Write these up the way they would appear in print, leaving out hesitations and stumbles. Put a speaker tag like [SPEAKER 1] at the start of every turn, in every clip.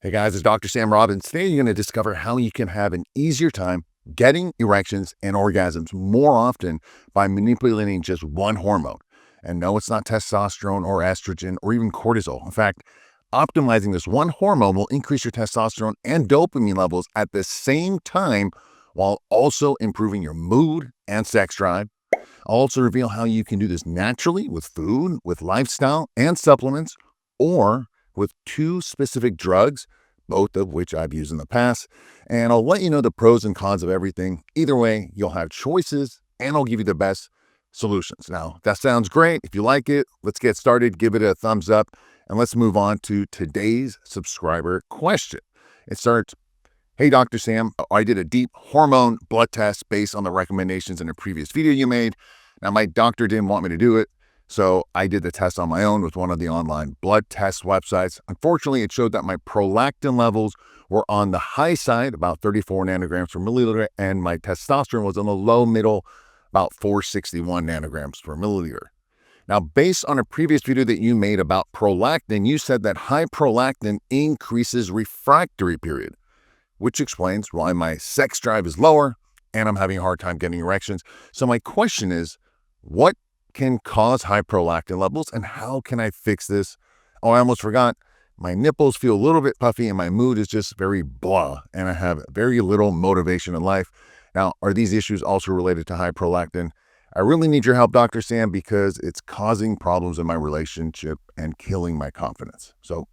[SPEAKER 1] Hey guys, it's Dr. Sam Robbins. Today you're going to discover how you can have an easier time getting erections and orgasms more often by manipulating just one hormone. And no, it's not testosterone or estrogen or even cortisol. In fact, optimizing this one hormone will increase your testosterone and dopamine levels at the same time while also improving your mood and sex drive. I'll also reveal how you can do this naturally with food, with lifestyle and supplements, or with two specific drugs, both of which I've used in the past. And I'll let you know the pros and cons of everything. Either way, you'll have choices and I'll give you the best solutions. Now, that sounds great. If you like it, let's get started. Give it a thumbs up and let's move on to today's subscriber question. It starts, "Hey, Dr. Sam, I did a deep hormone blood test based on the recommendations in a previous video you made. Now, my doctor didn't want me to do it, so I did the test on my own with one of the online blood test websites. Unfortunately, it showed that my prolactin levels were on the high side, about 34 nanograms per milliliter, and my testosterone was on the low middle, about 461 nanograms per milliliter. Now, based on a previous video that you made about prolactin, you said that high prolactin increases refractory period, which explains why my sex drive is lower and I'm having a hard time getting erections. So my question is, what can cause high prolactin levels and how can I fix this? Oh, I almost forgot. My nipples feel a little bit puffy and my mood is just very blah and I have very little motivation in life. Now, are these issues also related to high prolactin? I really need your help, Dr. Sam, because it's causing problems in my relationship and killing my confidence." So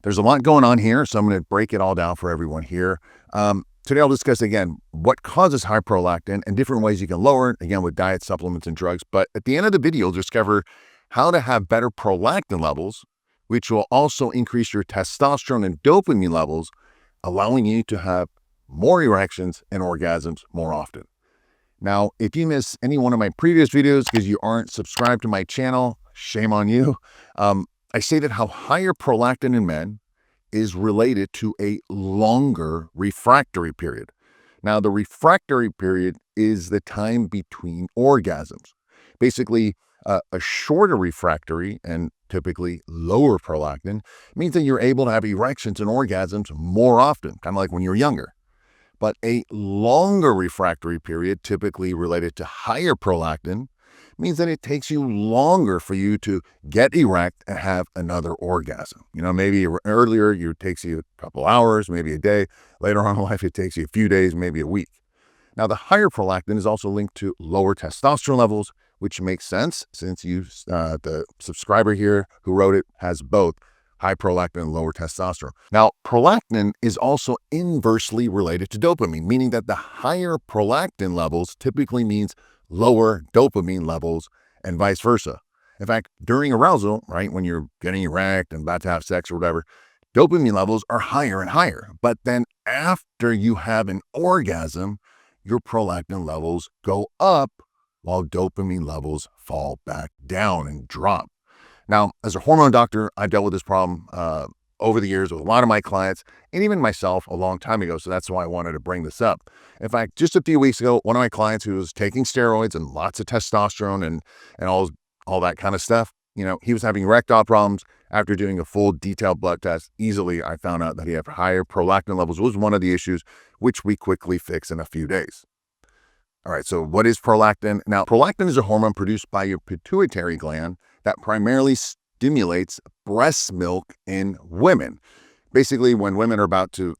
[SPEAKER 1] there's a lot going on here, so I'm going to break it all down for everyone here. Today I'll discuss, again, what causes high prolactin and different ways you can lower it, again, with diet, supplements, and drugs. But at the end of the video, you'll discover how to have better prolactin levels, which will also increase your testosterone and dopamine levels, allowing you to have more erections and orgasms more often. Now, if you missed any one of my previous videos because you aren't subscribed to my channel, shame on you. I stated how higher prolactin in men is related to a longer refractory period. Now, the refractory period is the time between orgasms. Basically, a shorter refractory and typically lower prolactin means that you're able to have erections and orgasms more often, kind of like when you're younger. But a longer refractory period, typically related to higher prolactin, means that it takes you longer for you to get erect and have another orgasm. Maybe earlier it takes you a couple hours, maybe a day. Later on in life, it takes you a few days, maybe a week. Now, the higher prolactin is also linked to lower testosterone levels, which makes sense since the subscriber here who wrote it has both high prolactin and lower testosterone. Now, prolactin is also inversely related to dopamine, meaning that the higher prolactin levels typically means lower dopamine levels and vice versa. In fact, during arousal, right, when you're getting erect and about to have sex or whatever, dopamine levels are higher and higher. But then after you have an orgasm, your prolactin levels go up while dopamine levels fall back down and drop. Now, as a hormone doctor, I've dealt with this problem over the years with a lot of my clients and even myself a long time ago. So that's why I wanted to bring this up. In fact, just a few weeks ago, one of my clients who was taking steroids and lots of testosterone and all that kind of stuff, he was having erectile problems. After doing a full detailed blood test, easily I found out that he had higher prolactin levels was one of the issues, which we quickly fixed in a few days. All right, so what is prolactin? Now, prolactin is a hormone produced by your pituitary gland that primarily stimulates breast milk in women. Basically, when women are about to,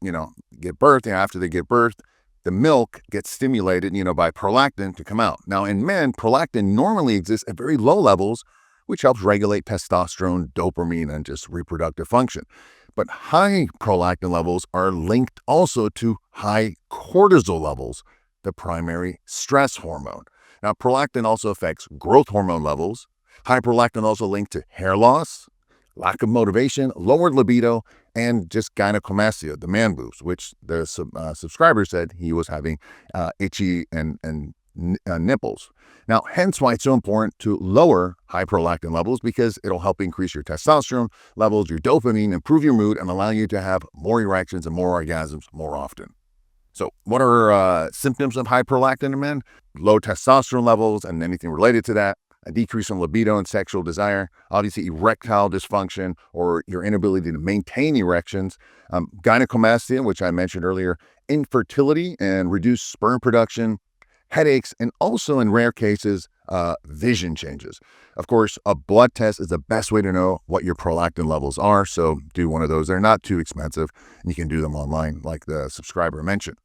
[SPEAKER 1] get birth, after they give birth, the milk gets stimulated, by prolactin to come out. Now, in men, prolactin normally exists at very low levels, which helps regulate testosterone, dopamine, and just reproductive function. But high prolactin levels are linked also to high cortisol levels, the primary stress hormone. Now, prolactin also affects growth hormone levels. High prolactin also linked to hair loss, lack of motivation, lowered libido, and just gynecomastia, the man boobs, which the subscriber said he was having itchy and nipples. Now, hence why it's so important to lower high prolactin levels, because it'll help increase your testosterone levels, your dopamine, improve your mood, and allow you to have more erections and more orgasms more often. So what are symptoms of high prolactin in men? Low testosterone levels and anything related to that. a decrease in libido and sexual desire, obviously erectile dysfunction or your inability to maintain erections, gynecomastia, which I mentioned earlier, infertility and reduced sperm production, headaches, and also in rare cases, vision changes. Of course, a blood test is the best way to know what your prolactin levels are. So do one of those. They're not too expensive, and you can do them online like the subscriber mentioned.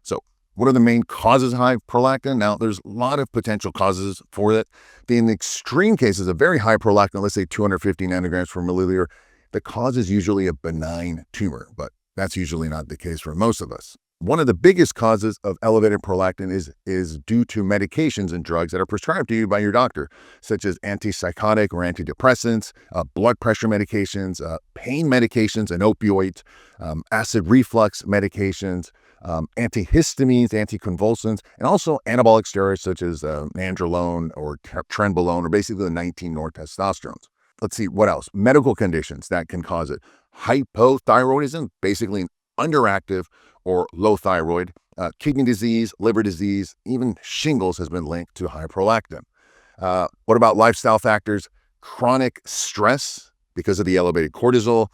[SPEAKER 1] So what are the main causes of high prolactin? Now, there's a lot of potential causes for it. In the extreme cases of very high prolactin, let's say 250 nanograms per milliliter, the cause is usually a benign tumor, but that's usually not the case for most of us. One of the biggest causes of elevated prolactin is due to medications and drugs that are prescribed to you by your doctor, such as antipsychotic or antidepressants, blood pressure medications, pain medications and opioids, acid reflux medications, antihistamines, anticonvulsants, and also anabolic steroids such as nandrolone or trenbolone, or basically the 19-nortestosterones. Let's see, what else? Medical conditions that can cause it. Hypothyroidism, basically an underactive or low thyroid, kidney disease, liver disease, even shingles has been linked to high prolactin. What about lifestyle factors? Chronic stress because of the elevated cortisol,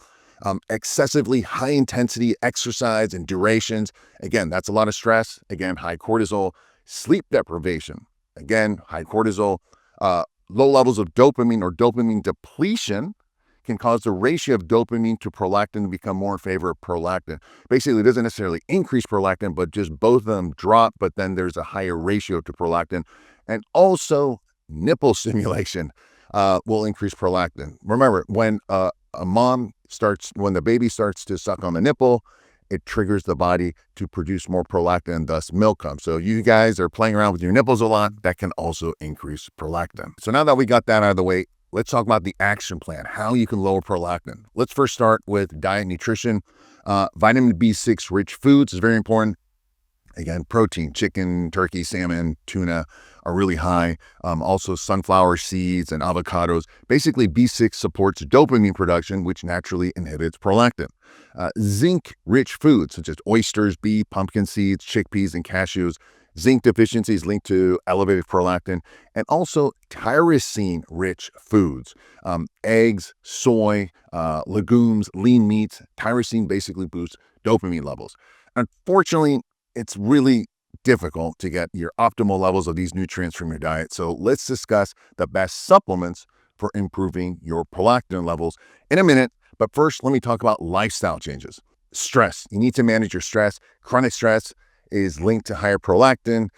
[SPEAKER 1] excessively high intensity exercise and durations. Again, that's a lot of stress. Again, high cortisol. Sleep deprivation. Again, high cortisol. Low levels of dopamine or dopamine depletion can cause the ratio of dopamine to prolactin to become more in favor of prolactin. Basically, it doesn't necessarily increase prolactin, but just both of them drop, but then there's a higher ratio to prolactin. And also, nipple stimulation will increase prolactin. Remember, when when the baby starts to suck on the nipple, it triggers the body to produce more prolactin and thus milk comes. So you guys are playing around with your nipples a lot, that can also increase prolactin. So now that we got that out of the way, let's talk about the action plan, how you can lower prolactin. Let's first start with diet nutrition. Vitamin B6 rich foods is very important. Again, protein, chicken, turkey, salmon, tuna are really high. Also sunflower seeds and avocados. Basically, B6 supports dopamine production, which naturally inhibits prolactin. Zinc-rich foods such as oysters, beef, pumpkin seeds, chickpeas, and cashews. Zinc deficiency is linked to elevated prolactin. And also tyrosine-rich foods. Eggs, soy, legumes, lean meats. Tyrosine basically boosts dopamine levels. Unfortunately, it's really difficult to get your optimal levels of these nutrients from your diet. So let's discuss the best supplements for improving your prolactin levels in a minute. But first, let me talk about lifestyle changes. Stress. You need to manage your stress. Chronic stress is linked to higher prolactin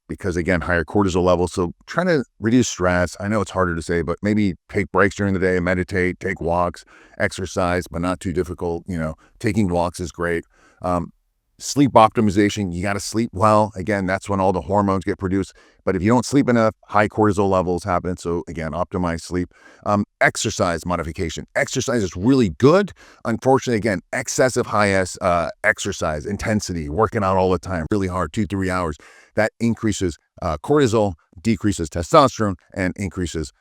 [SPEAKER 1] because, again, higher cortisol levels. So trying to reduce stress. I know it's harder to say, but maybe take breaks during the day, meditate, take walks, exercise, but not too difficult. Taking walks is great. Sleep optimization, you got to sleep well. Again, that's when all the hormones get produced. But if you don't sleep enough, high cortisol levels happen. So again, optimize sleep. Exercise modification. Exercise is really good. Unfortunately, again, excessive high exercise, intensity, working out all the time, really hard, 2-3 hours, that increases cortisol, decreases testosterone, and increases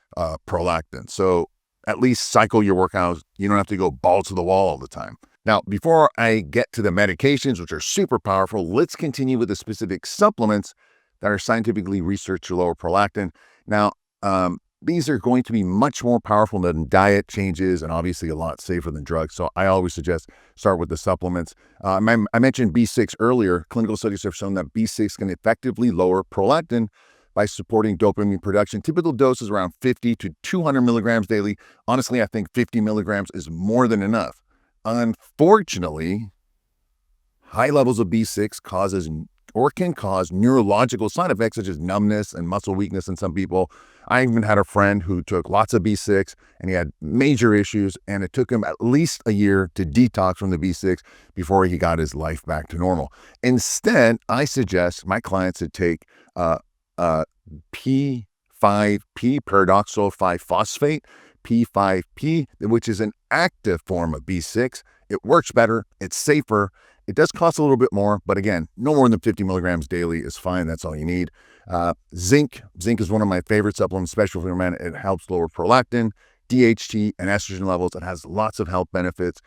[SPEAKER 1] prolactin. So at least cycle your workouts. You don't have to go balls to the wall all the time. Now, before I get to the medications, which are super powerful, let's continue with the specific supplements that are scientifically researched to lower prolactin. Now, these are going to be much more powerful than diet changes and obviously a lot safer than drugs. So I always suggest start with the supplements. I mentioned B6 earlier. Clinical studies have shown that B6 can effectively lower prolactin by supporting dopamine production. Typical dose is around 50 to 200 milligrams daily. Honestly, I think 50 milligrams is more than enough. Unfortunately, high levels of B6 can cause neurological side effects such as numbness and muscle weakness in some people. I even had a friend who took lots of B6 and he had major issues, and it took him at least a year to detox from the B6 before he got his life back to normal. Instead, I suggest my clients to take P5P, pyridoxal 5-phosphate, P5P, which is an active form of B6. It works better. It's safer. It does cost a little bit more, but again, no more than 50 milligrams daily is fine. That's all you need. Zinc. Zinc is one of my favorite supplements, especially for men. It helps lower prolactin, DHT, and estrogen levels. It has lots of health benefits.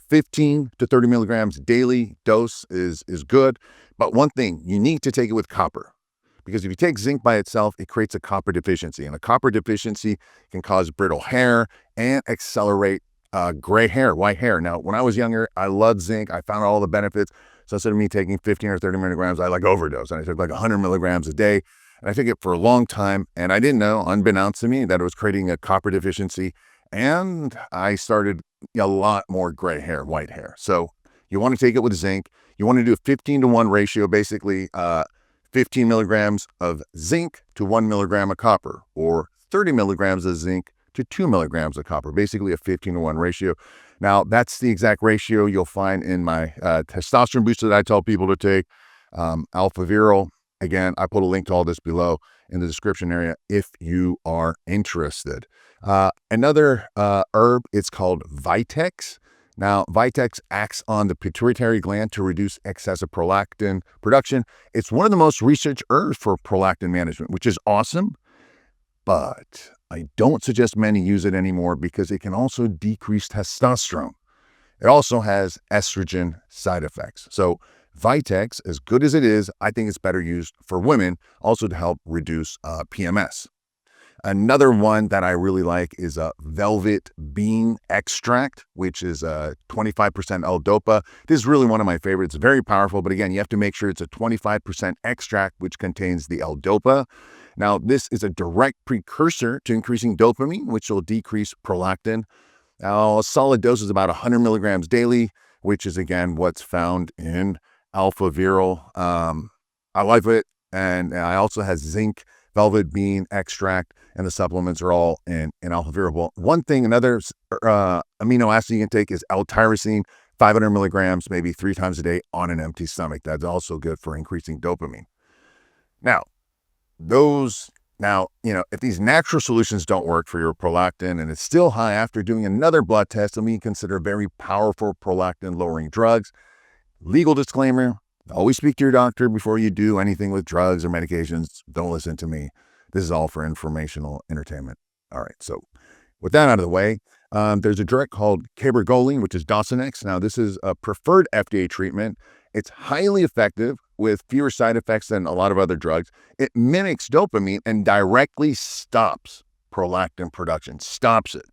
[SPEAKER 1] 15 to 30 milligrams daily dose is good. But one thing, you need to take it with copper, because if you take zinc by itself, it creates a copper deficiency, and a copper deficiency can cause brittle hair and accelerate gray hair, white hair. Now, when I was younger, I loved zinc. I found all the benefits. So instead of me taking 15 or 30 milligrams, I overdosed, and I took 100 milligrams a day. And I took it for a long time, and I didn't know, unbeknownst to me, that it was creating a copper deficiency. And I started a lot more gray hair, white hair. So you want to take it with zinc. You want to do a 15-to-1 ratio, basically 15 milligrams of zinc to 1 milligram of copper, or 30 milligrams of zinc to 2 milligrams of copper, basically a 15-to-1 ratio. Now, that's the exact ratio you'll find in my testosterone booster that I tell people to take, Alpha Viral. Again, I put a link to all this below in the description area if you are interested. Another herb, it's called Vitex. Now, Vitex acts on the pituitary gland to reduce excessive prolactin production. It's one of the most researched herbs for prolactin management, which is awesome, but I don't suggest many use it anymore because it can also decrease testosterone. It also has estrogen side effects. So Vitex, as good as it is, I think it's better used for women, also to help reduce PMS. Another one that I really like is a velvet bean extract, which is 25% L-Dopa. This is really one of my favorites. Very powerful, but again, you have to make sure it's a 25% extract, which contains the L-Dopa. Now, this is a direct precursor to increasing dopamine, which will decrease prolactin. Now, a solid dose is about 100 milligrams daily, which is, again, what's found in Alpha Viral. I love it, and I also has zinc, velvet bean extract, and the supplements are all in Alpha Viral. Well, one thing, another amino acid you can take is L-tyrosine, 500 milligrams, maybe 3 times a day on an empty stomach. That's also good for increasing dopamine. Now, if these natural solutions don't work for your prolactin and it's still high after doing another blood test, then we consider very powerful prolactin-lowering drugs. Legal disclaimer, always speak to your doctor before you do anything with drugs or medications. Don't listen to me. This is all for informational entertainment. All right, so with that out of the way, there's a drug called cabergoline, which is Dosinex. Now, this is a preferred FDA treatment. It's highly effective with fewer side effects than a lot of other drugs. It mimics dopamine and directly stops prolactin production, stops it.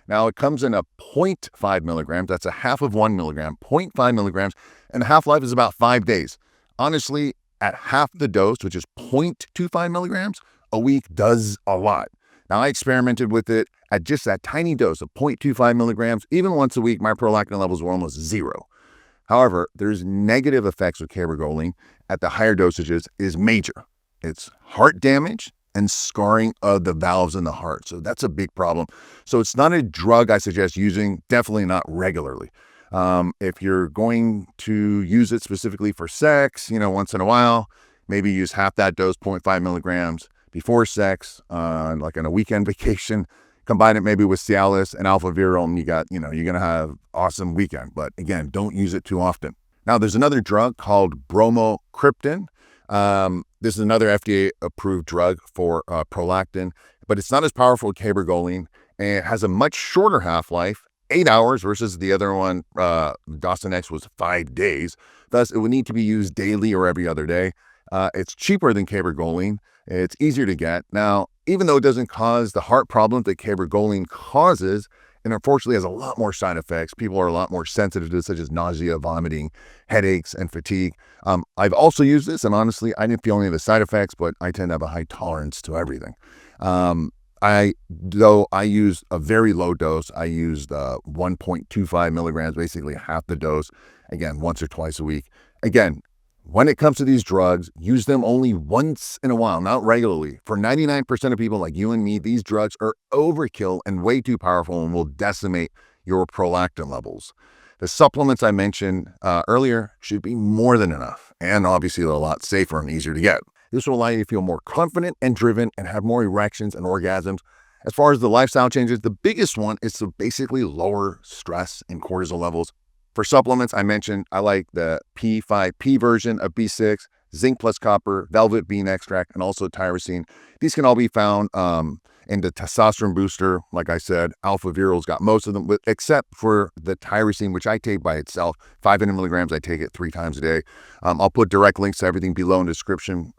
[SPEAKER 1] Now, it comes in a 0.5 milligrams. That's a half of 1 milligram, 0.5 milligrams, and the half-life is about 5 days. Honestly, at half the dose, which is 0.25 milligrams, a week does a lot. Now, I experimented with it at just that tiny dose of 0.25 milligrams. Even once a week, my prolactin levels were almost zero. However, there's negative effects with cabergoline at the higher dosages is major. It's heart damage and scarring of the valves in the heart. So that's a big problem. So it's not a drug I suggest using, definitely not regularly. If you're going to use it specifically for sex, once in a while, maybe use half that dose, 0.5 milligrams before sex, like on a weekend vacation. Combine it maybe with Cialis and Alpha Viral, and you're going to have awesome weekend. But again, don't use it too often. Now, there's another drug called bromocriptine. This is another FDA-approved drug for prolactin, but it's not as powerful as cabergoline, and it has a much shorter half-life, 8 hours versus the other one, Dosinex, was 5 days. Thus, it would need to be used daily or every other day. It's cheaper than cabergoline. It's easier to get. Now, even though it doesn't cause the heart problems that cabergoline causes, and unfortunately has a lot more side effects, people are a lot more sensitive to it, such as nausea, vomiting, headaches, and fatigue. I've also used this, and honestly, I didn't feel any of the side effects, but I tend to have a high tolerance to everything. I used a very low dose. I used 1.25 milligrams, basically half the dose, again, once or twice a week. Again, when it comes to these drugs, use them only once in a while, not regularly. For 99% of people like you and me, these drugs are overkill and way too powerful and will decimate your prolactin levels. The supplements I mentioned earlier should be more than enough, and obviously they're a lot safer and easier to get. This will allow you to feel more confident and driven and have more erections and orgasms. As far as the lifestyle changes, the biggest one is to basically lower stress and cortisol levels. For supplements, I mentioned I like the P5P version of B6, zinc plus copper, velvet bean extract, and also tyrosine. These can all be found in the testosterone booster. Like I said, Alpha Viral's got most of them, except for the tyrosine, which I take by itself. 500 milligrams, I take it 3 times a day. I'll put direct links to everything below in the description.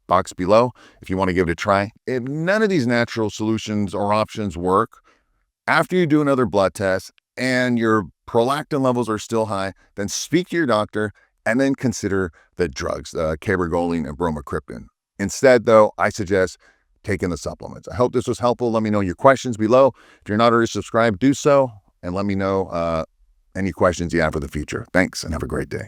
[SPEAKER 1] box below if you want to give it a try. If none of these natural solutions or options work, after you do another blood test and your prolactin levels are still high, then speak to your doctor and then consider the drugs, cabergoline and bromocriptine. Instead, though, I suggest taking the supplements. I hope this was helpful. Let me know your questions below. If you're not already subscribed, do so, and let me know any questions you have for the future. Thanks, and have a great day.